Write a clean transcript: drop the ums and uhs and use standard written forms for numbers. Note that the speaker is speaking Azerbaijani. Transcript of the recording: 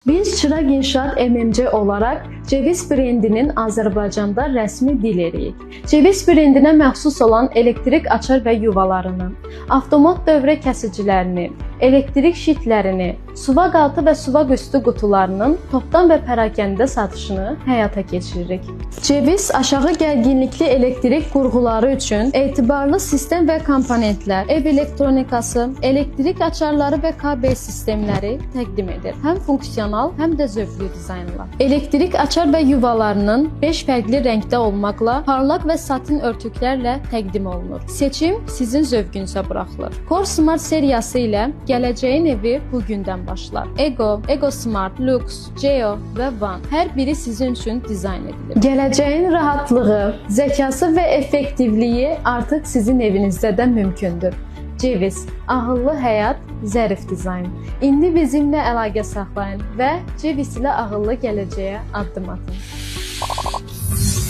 Biz Çıraq İnşaat MMC olarak Ceviz brendinin Azərbaycanda rəsmi dileriyiq. Ceviz brendinə məxsus olan elektrik açar və yuvalarını, avtomat dövrə kəsicilərini, elektrik şitlərini, suvaq altı və suvaq üstü qutularının topdan və pərakəndə satışını həyata keçiririk. Ceviz aşağı gərginlikli elektrik qurğuları üçün etibarlı sistem və komponentlər, ev elektronikası, elektrik açarları və kabel sistemləri təqdim edir. Həm funksional, həm də zövqlü dizaynla. Elektrik açar və yuvalarının 5 fərqli rəngdə olmaqla parlaq və satin örtüklərlə təqdim olunur. Seçim sizin zövqünüzə buraxılır. Core Smart seriyası ilə gələcəyin evi bu gündən başlar. Ego Smart, Lux, Geo və Van hər biri sizin üçün dizayn edilib. Gələcəyin rahatlığı, zəkası və effektivliyi artıq sizin evinizdə də mümkündür. Ceviz, ağıllı həyat, zərif dizayn. İndi bizimlə əlaqə saxlayın və Ceviz ilə ağıllı gələcəyə addım atın.